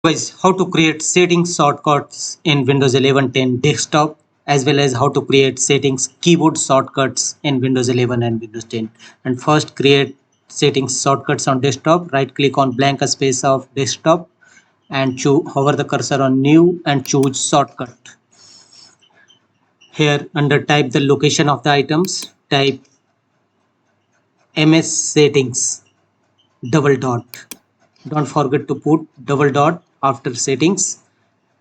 Guys, how to create settings shortcuts in Windows 11 10 desktop, as well as how to create settings keyboard shortcuts in Windows 11 and Windows 10. And first, create settings shortcuts on desktop. Right click on blank space of desktop and hover the cursor on new and choose shortcut. Here under type the location of the items, type MS settings double dot. Don't forget to put double dot after settings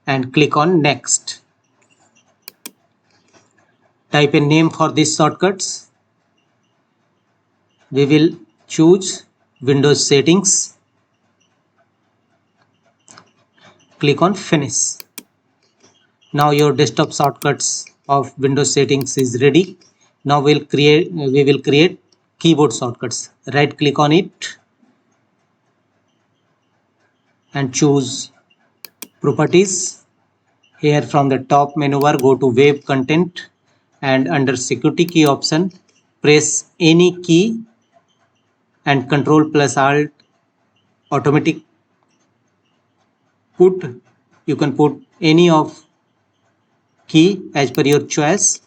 and click on next. Type a name for these shortcuts. We will choose Windows settings. Click on finish. Now your desktop shortcuts of Windows settings is ready. Now we will create keyboard shortcuts. Right click on it and choose properties. Here from the top menu bar, go to web content and under security key option, press any key and Control plus Alt automatic you can put any of key as per your choice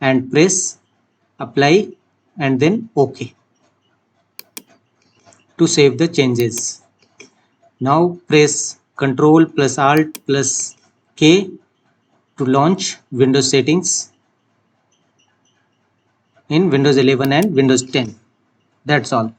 and press apply and then OK to save the changes. Now press Control plus Alt plus K to launch Windows settings in Windows 11 and Windows 10. That's all.